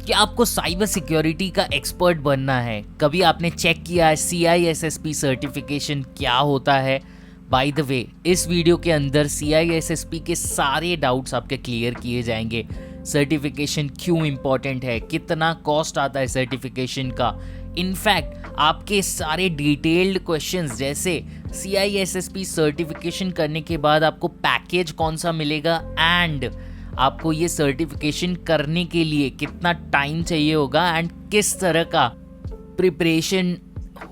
क्या आपको cyber security का एक्सपर्ट बनना है? कभी आपने चेक किया है CISSP सर्टिफिकेशन क्या होता है? बाय द वे, इस वीडियो के अंदर CISSP के सारे डाउट्स आपके क्लियर किए जाएंगे। सर्टिफिकेशन क्यों इम्पॉर्टेंट है, कितना कॉस्ट आता है सर्टिफिकेशन का, इनफैक्ट आपके सारे डिटेल्ड क्वेश्चंस जैसे CISSP सर्टिफिकेशन करने के बाद आपको पैकेज कौन सा मिलेगा एंड आपको ये सर्टिफिकेशन करने के लिए कितना टाइम चाहिए होगा एंड किस तरह का प्रिपरेशन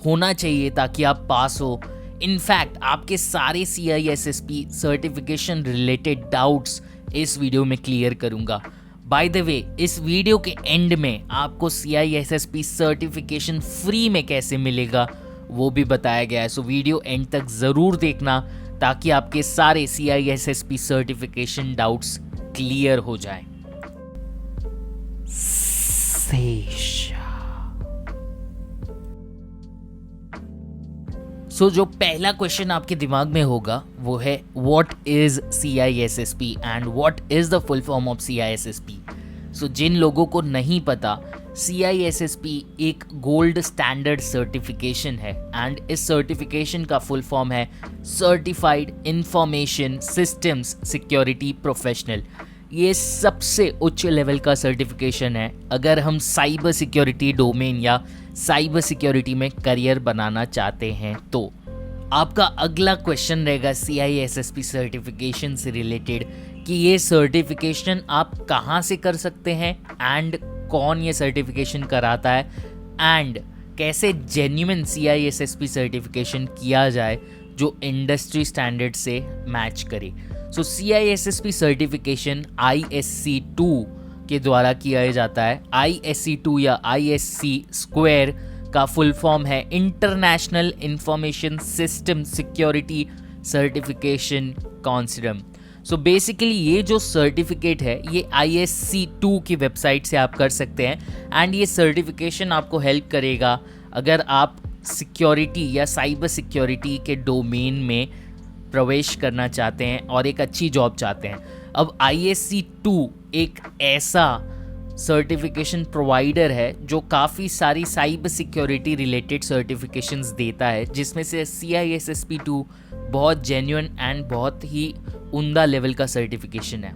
होना चाहिए ताकि आप पास हो। इनफैक्ट आपके सारे CISSP सर्टिफिकेशन रिलेटेड डाउट्स इस वीडियो में क्लियर करूंगा। बाय द वे, इस वीडियो के एंड में आपको CISSP सर्टिफिकेशन फ्री में कैसे मिलेगा वो भी बताया गया है, सो वीडियो एंड तक ज़रूर देखना ताकि आपके सारे CISSP सर्टिफिकेशन डाउट्स क्लियर हो जाए। सो जो पहला क्वेश्चन आपके दिमाग में होगा वो है what is CISSP and what is the full form of CISSP। सो जिन लोगों को नहीं पता, CISSP एक गोल्ड स्टैंडर्ड सर्टिफिकेशन है एंड इस सर्टिफिकेशन का फुल फॉर्म है certified information systems security professional. ये सबसे उच्च लेवल का सर्टिफिकेशन है अगर हम साइबर सिक्योरिटी डोमेन या साइबर सिक्योरिटी में करियर बनाना चाहते हैं तो। आपका अगला क्वेश्चन रहेगा CISSP सर्टिफिकेशन से रिलेटेड कि ये सर्टिफिकेशन आप कहाँ से कर सकते हैं एंड कौन ये सर्टिफिकेशन कराता है एंड कैसे जेन्युइन CISSP सर्टिफिकेशन किया जाए जो इंडस्ट्री स्टैंडर्ड से मैच करे। सो CISSP सर्टिफिकेशन ISC2 के द्वारा किया जाता है। ISC2 या ISC स्क्वायर का फुल फॉर्म है international information system security certification council. So basically ये जो सर्टिफिकेट है ये ISC2 की वेबसाइट से आप कर सकते हैं एंड ये सर्टिफिकेशन आपको हेल्प करेगा अगर आप सिक्योरिटी या साइबर सिक्योरिटी के डोमेन में प्रवेश करना चाहते हैं और एक अच्छी जॉब चाहते हैं। अब ISC2 एक ऐसा सर्टिफिकेशन प्रोवाइडर है जो काफ़ी सारी साइबर सिक्योरिटी रिलेटेड सर्टिफिकेशंस देता है, जिसमें से CISSP2 बहुत जेन्युइन एंड बहुत ही उम्दा लेवल का सर्टिफिकेशन है।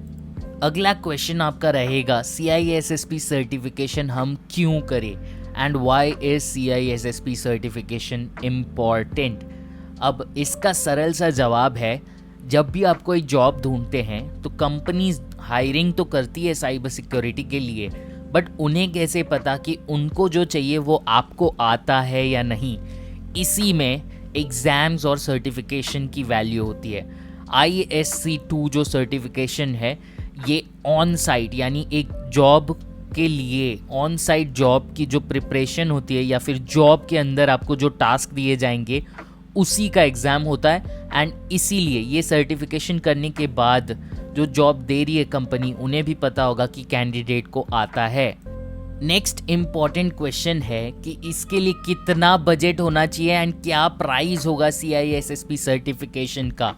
अगला क्वेश्चन आपका रहेगा CISSP सर्टिफिकेशन हम क्यों करें and why is CISSP certification important. अब इसका सरल सा जवाब है, जब भी आप कोई जॉब ढूंढते हैं तो कंपनीज हायरिंग तो करती है साइबर सिक्योरिटी के लिए, बट उन्हें कैसे पता कि उनको जो चाहिए वो आपको आता है या नहीं। इसी में एग्ज़ाम्स और सर्टिफिकेशन की वैल्यू होती है। ISC2 जो सर्टिफिकेशन है ये ऑन साइट यानी एक जॉब के लिए ऑन साइट जॉब की जो प्रिपरेशन होती है या फिर जॉब के अंदर आपको जो टास्क दिए जाएंगे उसी का एग्ज़ाम होता है एंड इसीलिए ये सर्टिफिकेशन करने के बाद जो जॉब दे रही है कंपनी उन्हें भी पता होगा कि कैंडिडेट को आता है। नेक्स्ट इम्पॉर्टेंट क्वेश्चन है कि इसके लिए कितना बजट होना चाहिए एंड क्या प्राइस होगा CISSP सर्टिफिकेशन का।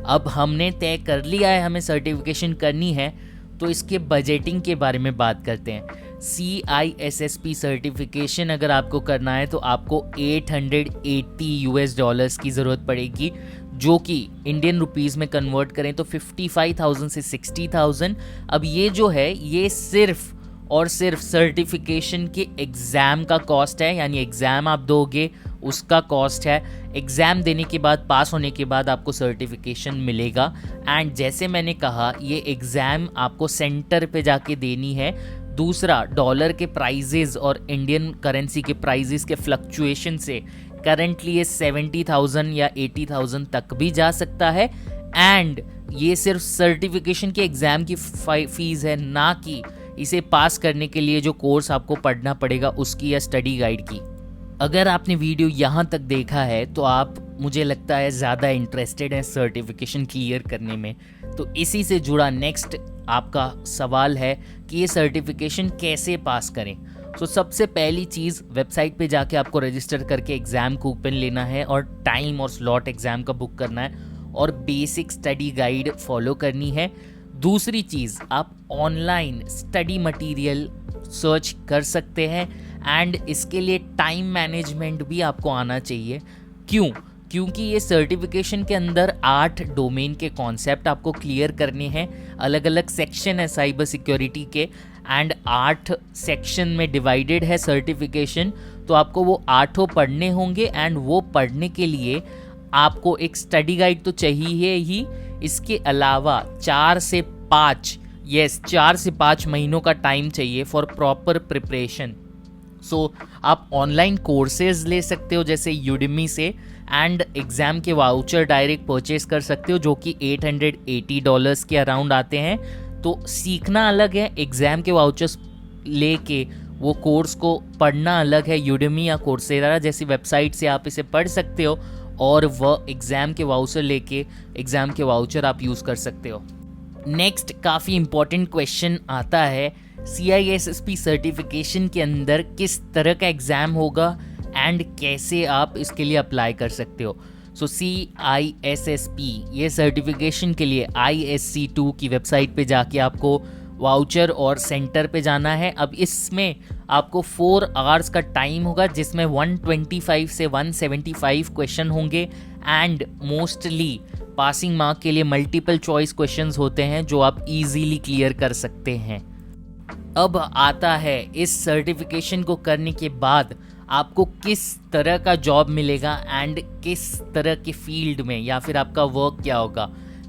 अब हमने तय कर लिया है हमें सर्टिफिकेशन करनी है तो इसके बजटिंग के बारे में बात करते हैं। CISSP सर्टिफिकेशन अगर आपको करना है तो आपको $880 की ज़रूरत पड़ेगी, जो कि इंडियन रुपीज़ में कन्वर्ट करें तो 55,000 से 60,000। अब ये जो है ये सिर्फ और सिर्फ सर्टिफिकेशन के एग्ज़ाम का कॉस्ट है, यानी एग्ज़ाम आप दोगे उसका कॉस्ट है। एग्ज़ाम देने के बाद पास होने के बाद आपको सर्टिफिकेशन मिलेगा एंड जैसे मैंने कहा ये एग्ज़ाम आपको सेंटर पे जाके देनी है। दूसरा, डॉलर के प्राइजेज़ और इंडियन करेंसी के प्राइजेज़ के फ्लक्चुएशन से करंटली ये 70,000 या 80,000 तक भी जा सकता है एंड ये सिर्फ सर्टिफिकेशन के एग्ज़ाम की फीस है, ना कि इसे पास करने के लिए जो कोर्स आपको पढ़ना पड़ेगा उसकी या स्टडी गाइड की। अगर आपने वीडियो यहाँ तक देखा है तो आप, मुझे लगता है, ज़्यादा इंटरेस्टेड हैं सर्टिफिकेशन क्लियर करने में। तो इसी से जुड़ा नेक्स्ट आपका सवाल है कि ये सर्टिफिकेशन कैसे पास करें। तो सबसे पहली चीज़, वेबसाइट पे जाके आपको रजिस्टर करके एग्ज़ाम कूपन लेना है और टाइम और स्लॉट एग्ज़ाम का बुक करना है और बेसिक स्टडी गाइड फॉलो करनी है। दूसरी चीज़, आप ऑनलाइन स्टडी मटेरियल सर्च कर सकते हैं। एंड इसके लिए टाइम मैनेजमेंट भी आपको आना चाहिए। क्यों? क्योंकि ये सर्टिफिकेशन के अंदर 8 डोमेन के कॉन्सेप्ट आपको क्लियर करने हैं। अलग अलग सेक्शन है साइबर सिक्योरिटी के, एंड 8 सेक्शन में डिवाइडेड है सर्टिफिकेशन। तो आपको वो 8 पढ़ने होंगे, एंड वो पढ़ने के लिए आपको एक स्टडी गाइड तो चाहिए ही। इसके अलावा 4 से 5 महीनों का टाइम चाहिए फॉर प्रॉपर प्रिपरेशन। सो आप ऑनलाइन कोर्सेज ले सकते हो जैसे यूडेमी से, एंड एग्ज़ाम के वाउचर डायरेक्ट परचेज कर सकते हो जो कि $880 के अराउंड आते हैं। तो सीखना अलग है, एग्ज़ाम के वाउचर्स लेके वो कोर्स को पढ़ना अलग है। यूडेमी या कोर्सेरा जैसी वेबसाइट से आप इसे पढ़ सकते हो, और वह एग्ज़ाम के वाउचर लेके एग्ज़ाम के वाउचर आप यूज़ कर सकते हो। नेक्स्ट काफ़ी इम्पॉर्टेंट क्वेश्चन आता है, CISSP सर्टिफिकेशन के अंदर किस तरह का एग्ज़ाम होगा एंड कैसे आप इसके लिए अप्लाई कर सकते हो। सो CISSP ये सर्टिफिकेशन के लिए ISC2 की वेबसाइट पे जाके आपको वाउचर और सेंटर पे जाना है। अब इसमें आपको 4 आवर्स का टाइम होगा जिसमें 125 से 175 क्वेश्चन होंगे, एंड मोस्टली पासिंग मार्क के लिए मल्टीपल चॉइस क्वेश्चंस होते हैं जो आप इजीली क्लियर कर सकते हैं। अब आता है इस सर्टिफिकेशन को करने के बाद आपको किस तरह का जॉब मिलेगा एंड किस तरह के फील्ड में, या फिर आपका वर्क क्या होगा।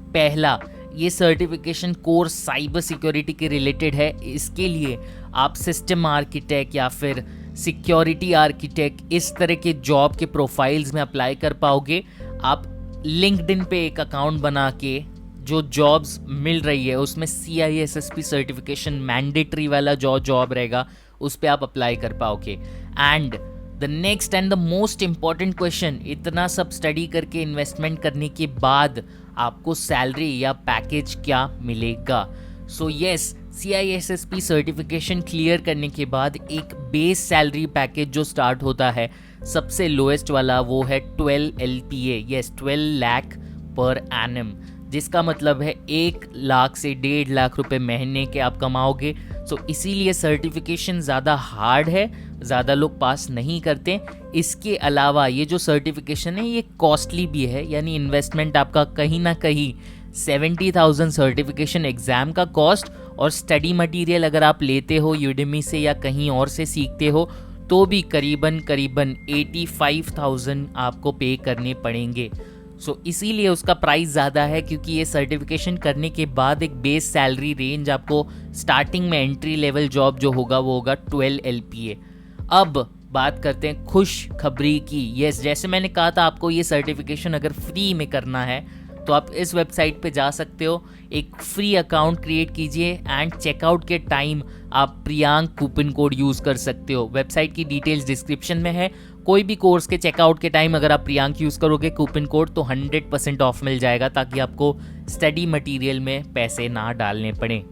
पहला, ये सर्टिफिकेशन कोर्स साइबर सिक्योरिटी के रिलेटेड है। इसके लिए आप सिस्टम आर्किटेक्ट या फिर सिक्योरिटी आर्किटेक्ट इस तरह के जॉब के प्रोफाइल्स में अप्लाई कर पाओगे। आप लिंक्डइन पे एक अकाउंट बना के जो जॉब्स मिल रही है उसमें CISSP सर्टिफिकेशन मैंडेटरी वाला जो जॉब रहेगा उस पर आप अप्लाई कर पाओगे। And the next and the most important question, इतना सब स्टडी करके इन्वेस्टमेंट करने के बाद आपको सैलरी या पैकेज क्या मिलेगा। So yes, CISSP certification clear करने के बाद एक बेस सैलरी पैकेज जो स्टार्ट होता है, सबसे लोएस्ट वाला वो है 12 LPA, yes 12 lakh per annum, जिसका मतलब है 1 लाख से 1.5 लाख रुपए महीने के आप कमाओगे। सो इसीलिए सर्टिफिकेशन ज़्यादा हार्ड है, ज़्यादा लोग पास नहीं करते। इसके अलावा ये जो सर्टिफिकेशन है ये कॉस्टली भी है, यानी इन्वेस्टमेंट आपका कहीं ना कहीं 70,000 सर्टिफिकेशन एग्ज़ाम का कॉस्ट, और स्टडी मटेरियल अगर आप लेते हो यूडेमी से या कहीं और से सीखते हो तो भी करीबन 85,000 आपको पे करने पड़ेंगे। सो इसीलिए उसका प्राइस ज़्यादा है, क्योंकि ये सर्टिफिकेशन करने के बाद एक बेस सैलरी रेंज आपको स्टार्टिंग में एंट्री लेवल जॉब जो होगा वो होगा 12 LPA। अब बात करते हैं खुश खबरी की। यस, जैसे मैंने कहा था आपको ये सर्टिफिकेशन अगर फ्री में करना है तो आप इस वेबसाइट पे जा सकते हो, एक फ्री अकाउंट क्रिएट कीजिए, एंड चेकआउट के टाइम आप प्रियांक कूपन कोड यूज़ कर सकते हो। वेबसाइट की डिटेल्स डिस्क्रिप्शन में है। कोई भी कोर्स के चेकआउट के टाइम अगर आप प्रियांक यूज़ करोगे कूपन कोड तो 100% ऑफ मिल जाएगा, ताकि आपको स्टडी मटेरियल में पैसे ना डालने पड़े।